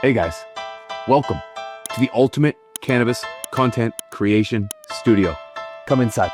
Hey guys, welcome to the ultimate cannabis content creation studio. Come inside.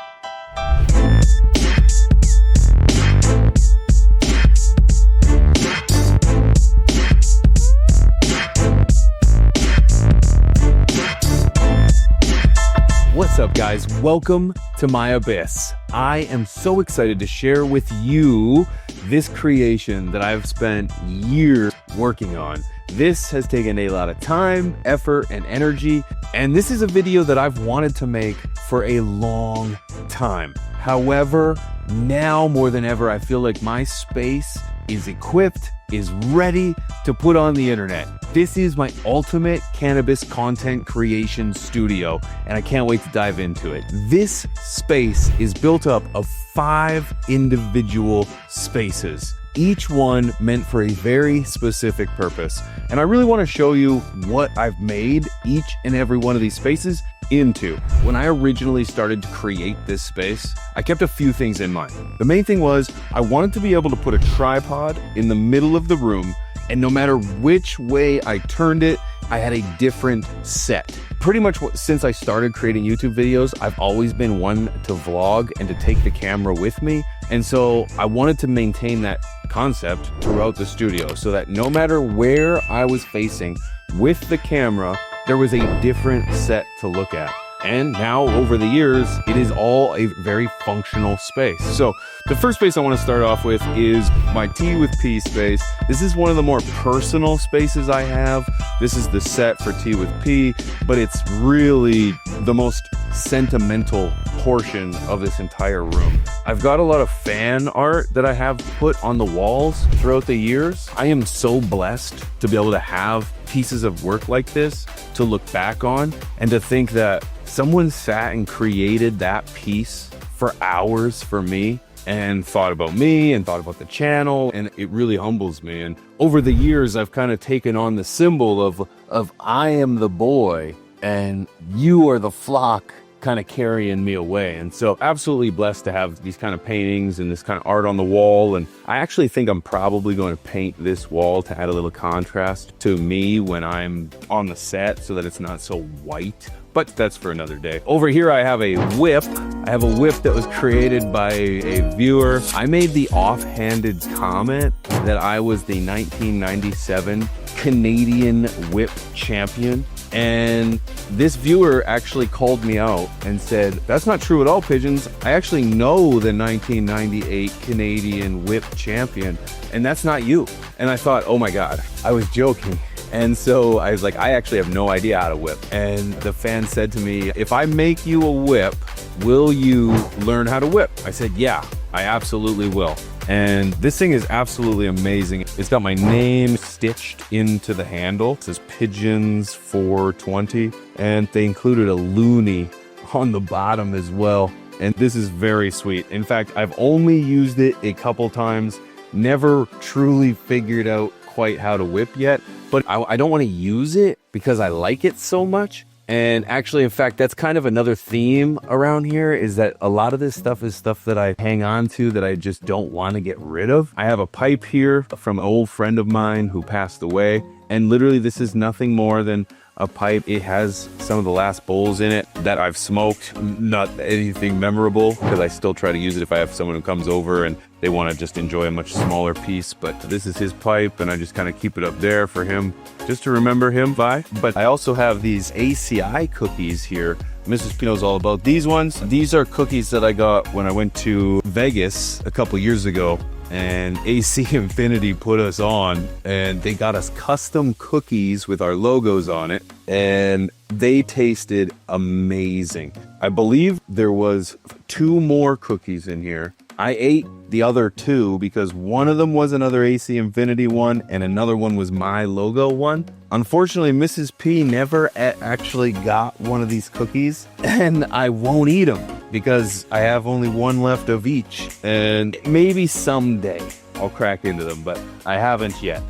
What's up guys? Welcome to my abyss. I am so excited to share with you this creation that I've spent years working on. This has taken a lot of time, effort, and energy, and this is a video that I've wanted to make for a long time. However, now more than ever, I feel like my space is equipped, is ready to put on the internet. This is my ultimate cannabis content creation studio, and I can't wait to dive into it. This space is built up of 5 individual spaces, each one meant for a very specific purpose. And I really want to show you what I've made each and every one of these spaces into. When I originally started to create this space, I kept a few things in mind. The main thing was I wanted to be able to put a tripod in the middle of the room, and no matter which way I turned it, I had a different set. Pretty much since I started creating YouTube videos, I've always been one to vlog and to take the camera with me. And so I wanted to maintain that concept throughout the studio so that no matter where I was facing with the camera, there was a different set to look at. And now over the years, it is all a very functional space. So the first space I want to start off with is my Tea with P space. This is one of the more personal spaces I have. This is the set for Tea with P, but it's really the most sentimental portion of this entire room. I've got a lot of fan art that I have put on the walls throughout the years. I am so blessed to be able to have pieces of work like this to look back on and to think that someone sat and created that piece for hours for me and thought about me and thought about the channel, and it really humbles me. And over the years, I've kind of taken on the symbol of I am the boy and you are the flock kind of carrying me away. And so absolutely blessed to have these kind of paintings and this kind of art on the wall. And I actually think I'm probably going to paint this wall to add a little contrast to me when I'm on the set so that it's not so white. But that's for another day. Over here, I have a whip. I have a whip that was created by a viewer. I made the offhanded comment that I was the 1997 Canadian whip champion. And this viewer actually called me out and said, that's not true at all, Pigeons. I actually know the 1998 Canadian whip champion, and that's not you. And I thought, oh my God, I was joking. And so I was like, I actually have no idea how to whip. And the fan said to me, if I make you a whip, will you learn how to whip? I said, yeah, I absolutely will. And this thing is absolutely amazing. It's got my name stitched into the handle. It says Pigeons 420. And they included a loonie on the bottom as well. And this is very sweet. In fact, I've only used it a couple times, never truly figured out quite how to whip yet. But I don't want to use it because I like it so much. And actually, in fact, that's kind of another theme around here, is that a lot of this stuff is stuff that I hang on to that I just don't want to get rid of. I have a pipe here from an old friend of mine who passed away. And literally, this is nothing more than a pipe. It has some of the last bowls in it that I've smoked. Not anything memorable, because I still try to use it if I have someone who comes over and they want to just enjoy a much smaller piece. But this is his pipe, and I just kind of keep it up there for him, just to remember him by. But I also have these ACI cookies here. Mrs. P knows all about these ones. These are cookies that I got when I went to Vegas a couple years ago. And AC Infinity put us on, and they got us custom cookies with our logos on it, and they tasted amazing. I believe there was 2 more cookies in here. I ate the other 2 because one of them was another AC Infinity one and another one was my logo one. Unfortunately, Mrs. P never actually got one of these cookies, and I won't eat them because I have only one left of each. And maybe someday I'll crack into them, but I haven't yet.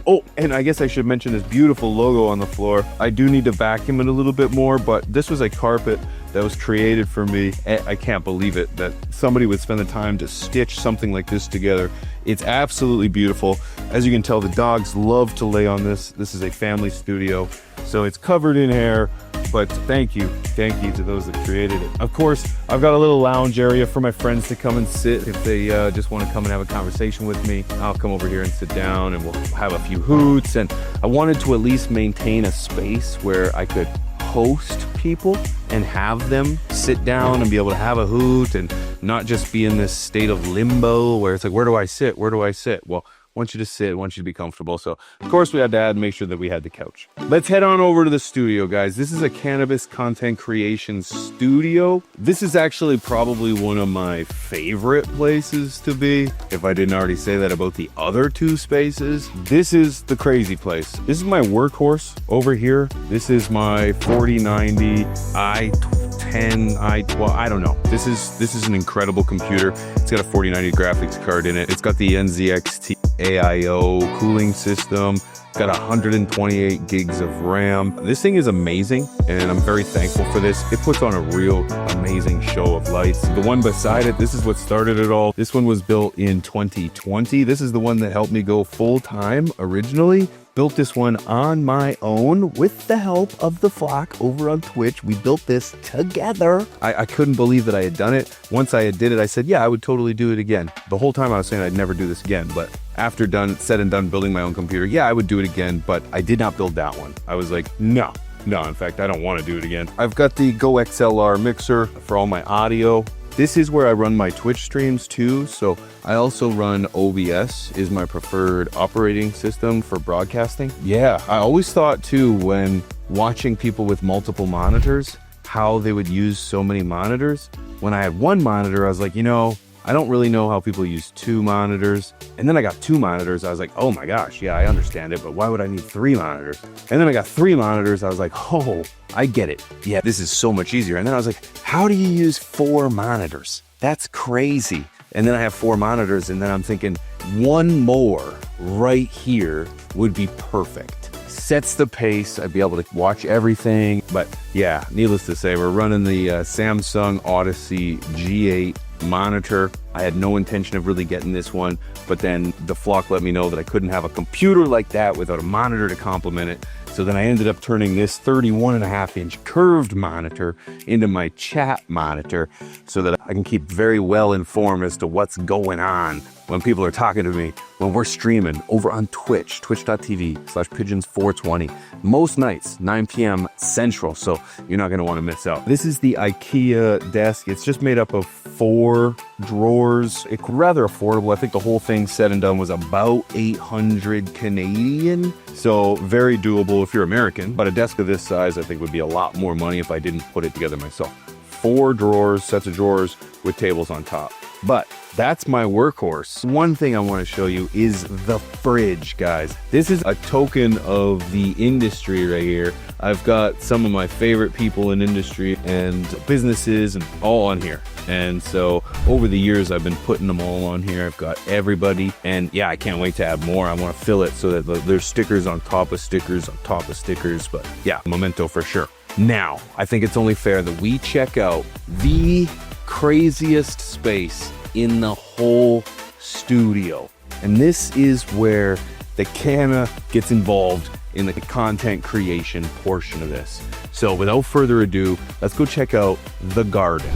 Oh, and I guess I should mention this beautiful logo on the floor. I do need to vacuum it a little bit more, but this was a carpet that was created for me. I can't believe it that somebody would spend the time to stitch something like this together. It's absolutely beautiful. As you can tell, the dogs love to lay on this. This is a family studio, so it's covered in hair, but thank you to those that created it. Of course, I've got a little lounge area for my friends to come and sit. If they just want to come and have a conversation with me, I'll come over here and sit down and we'll have a few hoots. And I wanted to at least maintain a space where I could host people and have them sit down and be able to have a hoot and not just be in this state of limbo where it's like, where do I sit? Well, I want you to sit, I want you to be comfortable. So of course we had to make sure that we had the couch. Let's head on over to the studio, guys. This is a cannabis content creation studio. This is actually probably one of my favorite places to be, if I didn't already say that about the other two spaces. This is the crazy place. This is my workhorse over here. This is my 4090 i10, i12, I don't know. This is an incredible computer. It's got a 4090 graphics card in it. It's got the NZXT AIO cooling system. It's got 128 gigs of RAM. This thing is amazing, and I'm very thankful for this. It puts on a real amazing show of lights. The one beside it, this is what started it all. This one was built in 2020. This is the one that helped me go full-time originally. Built this one on my own with the help of the flock over on Twitch. We built this together. I couldn't believe that I had done it. Once I had did it, I said, yeah, I would totally do it again. The whole time I was saying I'd never do this again, but after said and done building my own computer, yeah, I would do it again, but I did not build that one. I was like, no, in fact, I don't want to do it again. I've got the Go XLR mixer for all my audio. This is where I run my Twitch streams too, so I also run OBS, is my preferred operating system for broadcasting. Yeah, I always thought too, when watching people with multiple monitors, how they would use so many monitors. When I had one monitor, I was like, I don't really know how people use two monitors. And then I got two monitors. I was like, oh my gosh, yeah, I understand it, but why would I need three monitors? And then I got three monitors. I was like, oh, I get it. Yeah, this is so much easier. And then I was like, how do you use four monitors? That's crazy. And then I have four monitors, and then I'm thinking one more right here would be perfect. Sets the pace. I'd be able to watch everything. But yeah, needless to say, we're running the Samsung Odyssey G8 monitor. I had no intention of really getting this one, but then the flock let me know that I couldn't have a computer like that without a monitor to complement it. So then I ended up turning this 31.5-inch curved monitor into my chat monitor so that I can keep very well informed as to what's going on when people are talking to me, when we're streaming over on Twitch, twitch.tv/pigeons420, most nights, 9 p.m. Central, so you're not going to want to miss out. This is the IKEA desk. It's just made up of 4 drawers. It's rather affordable. I think the whole thing said and done was about 800 Canadian, so very doable if you're American, but a desk of this size I think would be a lot more money if I didn't put it together myself. 4 drawers, sets of drawers with tables on top. But that's my workhorse. One thing I want to show you is the fridge, guys. This is a token of the industry right here. I've got some of my favorite people in industry and businesses and all on here. And so over the years, I've been putting them all on here. I've got everybody. And yeah, I can't wait to add more. I want to fill it so that there's stickers on top of stickers on top of stickers. But yeah, memento for sure. Now, I think it's only fair that we check out the craziest space in the whole studio. And this is where the Canna gets involved in the content creation portion of this. So without further ado, let's go check out the garden.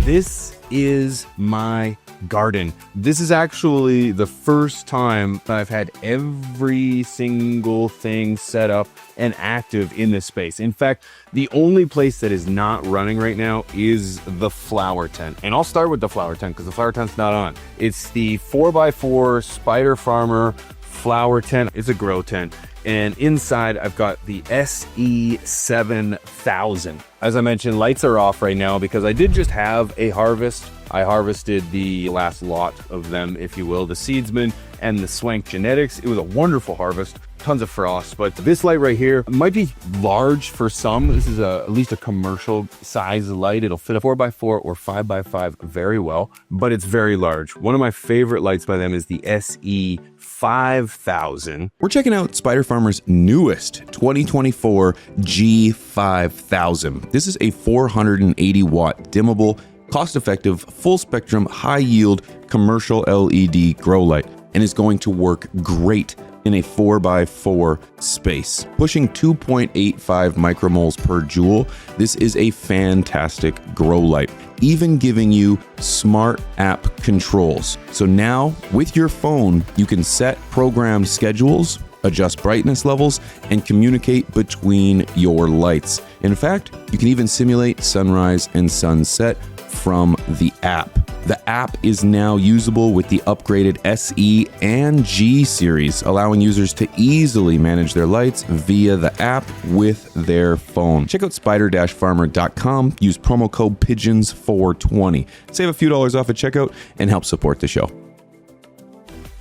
This is my garden. This is actually the first time I've had every single thing set up and active in this space. In fact, the only place that is not running right now is the flower tent. And I'll start with the flower tent because the flower tent's not on. It's the 4x4 Spider Farmer flower tent. It's a grow tent. And inside I've got the SE7000. As I mentioned, lights are off right now because I did just have a harvest. I harvested the last lot of them, if you will, the Seedsman and the Swank Genetics. It was a wonderful harvest, tons of frost, but this light right here might be large for some. This is at least a commercial size light. It'll fit a 4x4 or 5x5 very well, but it's very large. One of my favorite lights by them is the SE5000. We're checking out Spider Farmer's newest 2024 G5000. This is a 480 watt dimmable, cost-effective, full-spectrum, high-yield commercial LED grow light, and is going to work great in a 4x4 space. Pushing 2.85 micromoles per joule, this is a fantastic grow light, even giving you smart app controls. So now, with your phone, you can set programmed schedules, adjust brightness levels, and communicate between your lights. In fact, you can even simulate sunrise and sunset from the app. The app is now usable with the upgraded SE and G series, allowing users to easily manage their lights via the app with their phone. Check out spider-farmer.com, use promo code PIGEONS420. Save a few dollars off at checkout and help support the show.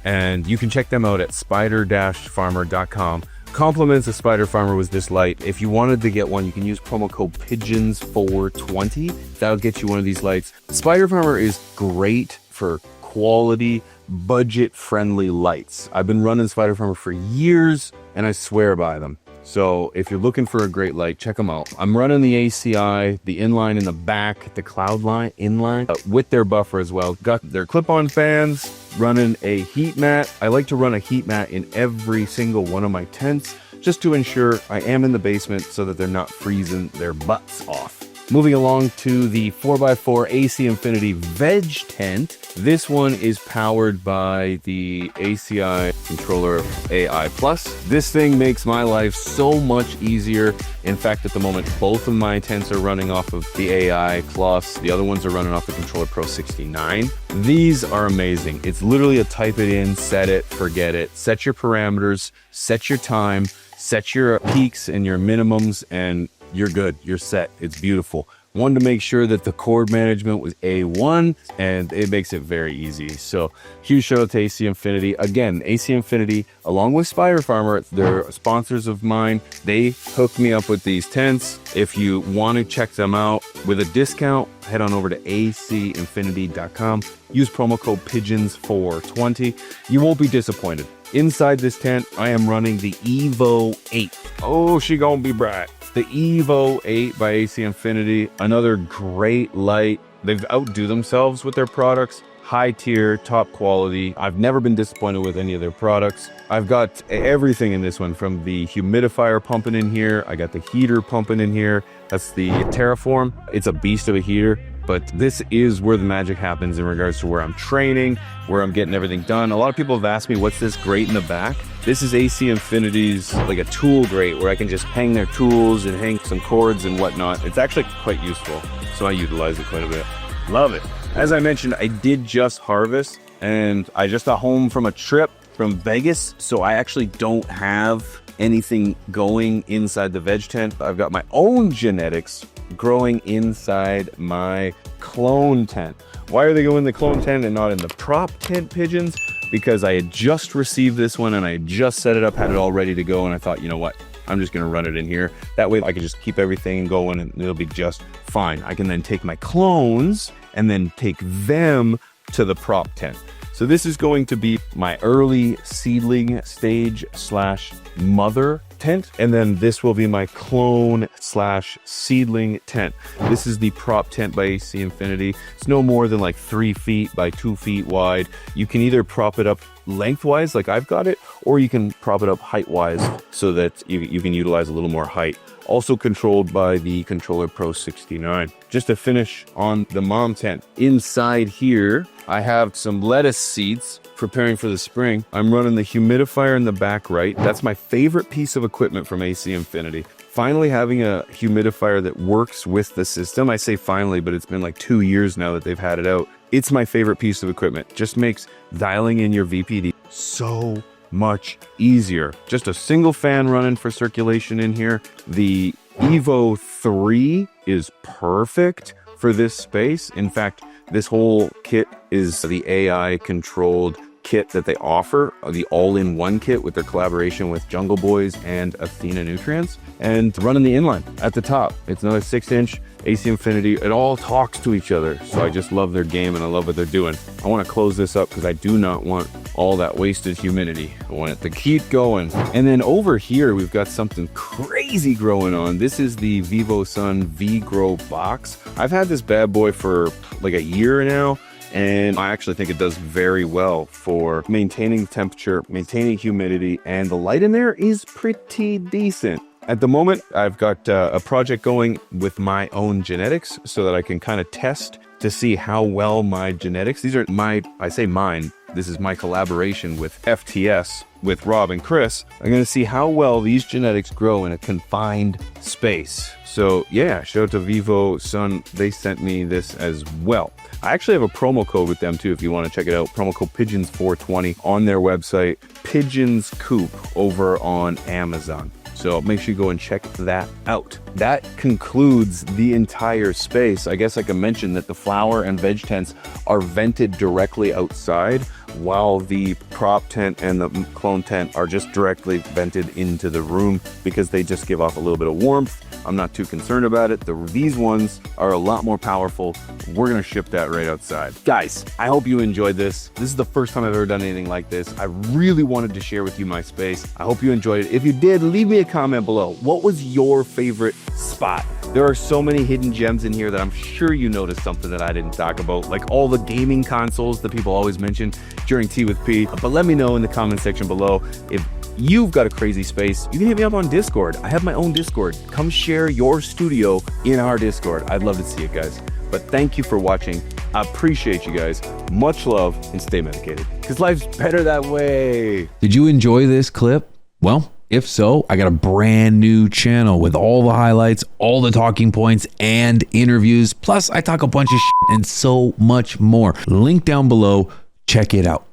And you can check them out at spider-farmer.com. Compliments of Spider Farmer was this light. If you wanted to get one, you can use promo code PIGEONS420. That'll get you one of these lights. Spider Farmer is great for quality, budget-friendly lights. I've been running Spider Farmer for years, and I swear by them. So if you're looking for a great light, check them out. I'm running the ACI, the inline in the back, the cloud line inline with their buffer as well. Got their clip-on fans, running a heat mat. I like to run a heat mat in every single one of my tents just to ensure I am in the basement so that they're not freezing their butts off. Moving along to the 4x4 AC Infinity Veg tent. This one is powered by the ACI controller AI Plus. This thing makes my life so much easier. In fact, at the moment, both of my tents are running off of the AI Plus. The other ones are running off the Controller Pro 69. These are amazing. It's literally a type it in, set it, forget it. Set your parameters, set your time, set your peaks and your minimums, and you're good. You're set. It's beautiful. Wanted to make sure that the cord management was A1, and it makes it very easy. So huge shout out to AC Infinity. Again, AC Infinity, along with Spider Farmer, they're sponsors of mine. They hooked me up with these tents. If you want to check them out with a discount, head on over to acinfinity.com. Use promo code PIGEONS420. You won't be disappointed. Inside this tent, I am running the Evo 8. Oh, she gonna be bright. The Evo 8 by AC Infinity, another great light. They've outdo themselves with their products. High tier, top quality. I've never been disappointed with any of their products. I've got everything in this one, from the humidifier pumping in here. I got the heater pumping in here. That's the Terraform. It's a beast of a heater. But this is where the magic happens in regards to where I'm training, where I'm getting everything done. A lot of people have asked me, what's this grate in the back? This is AC Infinity's like a tool grate where I can just hang their tools and hang some cords and whatnot. It's actually quite useful, so I utilize it quite a bit. Love it. As I mentioned, I did just harvest, and I just got home from a trip from Vegas, so I actually don't have anything going inside the veg tent. I've got my own genetics growing inside my clone tent. Why are they going in the clone tent and not in the prop tent, pigeons? Because I had just received this one and I had just set it up, had it all ready to go, and I thought, you know what, I'm just gonna run it in here. That way I can just keep everything going and it'll be just fine. I can then take my clones and then take them to the prop tent. So this is going to be my early seedling stage slash mother tent, and then this will be my clone slash seedling tent. This is the prop tent by AC Infinity. It's no more than like 3 feet by 2 feet wide. You can either prop it up lengthwise like I've got it, or you can prop it up height wise so that you can utilize a little more height. Also controlled by the Controller Pro 69. Just to finish on the mom tent, inside here I have some lettuce seeds preparing for the spring. I'm running the humidifier in the back right. That's my favorite piece of equipment from AC Infinity. Finally having a humidifier that works with the system. I say finally, but it's been like 2 years now that they've had it out. It's my favorite piece of equipment. Just makes dialing in your VPD so much easier. Just a single fan running for circulation in here. The Evo 3 is perfect for this space. In fact, this whole kit is the AI controlled kit that they offer, the all-in-one kit with their collaboration with Jungle Boys and Athena Nutrients, and running the inline at the top. It's another 6-inch AC Infinity. It all talks to each other. So I just love their game and I love what they're doing. I want to close this up because I do not want all that wasted humidity. I want it to keep going. And then over here, we've got something crazy growing on. This is the Vivo Sun V-Grow box. I've had this bad boy for like a year now, and I actually think it does very well for maintaining temperature, maintaining humidity, and the light in there is pretty decent. At the moment, I've got a project going with my own genetics so that I can kind of test to see how well my genetics, these are my, I say mine, this is my collaboration with FTS, with Rob and Chris. I'm going to see how well these genetics grow in a confined space. So yeah, shout out to Vivo Sun. They sent me this as well. I actually have a promo code with them too if you want to check it out. Promo code Pigeons420 on their website, Pigeons Coop over on Amazon. So make sure you go and check that out. That concludes the entire space. I guess I can mention that the flower and veg tents are vented directly outside, while the prop tent and the clone tent are just directly vented into the room because they just give off a little bit of warmth. I'm not too concerned about it. These ones are a lot more powerful. We're gonna ship that right outside. Guys, I hope you enjoyed this. This is the first time I've ever done anything like this. I really wanted to share with you my space. I hope you enjoyed it. If you did, leave me a comment below. What was your favorite spot? There are so many hidden gems in here that I'm sure you noticed something that I didn't talk about, like all the gaming consoles that people always mention during Tea with P. But let me know in the comment section below if you've got a crazy space. You can hit me up on Discord. I have my own Discord. Come share your studio in our Discord. I'd love to see it, guys. But thank you for watching. I appreciate you guys. Much love, and stay medicated, because life's better that way. Did you enjoy this clip? Well, if so, I got a brand new channel with all the highlights, all the talking points, and interviews. Plus, I talk a bunch of shit and so much more. Link down below. Check it out.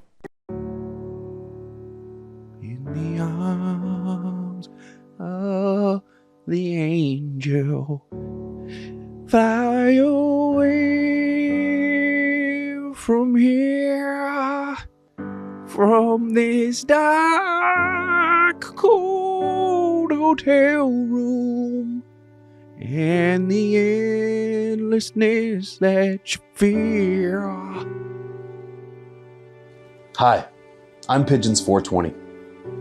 In the arms of the angel, fly away from here, from this dark, cold hotel room, and the endlessness that you fear. Hi, I'm Pigeons420.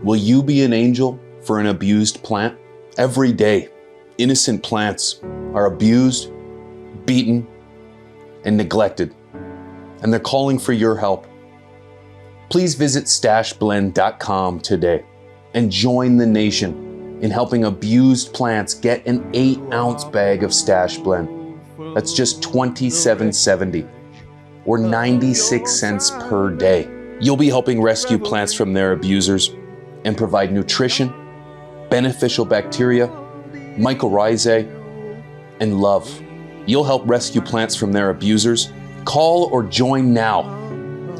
Will you be an angel for an abused plant? Every day, innocent plants are abused, beaten, and neglected, and they're calling for your help. Please visit stashblend.com today and join the nation in helping abused plants get an 8-ounce bag of Stash Blend. That's just $27.70 or 96 cents per day. You'll be helping rescue plants from their abusers and provide nutrition, beneficial bacteria, mycorrhizae, and love. You'll help rescue plants from their abusers. Call or join now,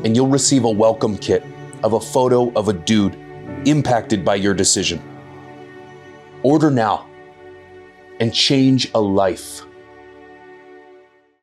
and you'll receive a welcome kit of a photo of a dude impacted by your decision. Order now and change a life.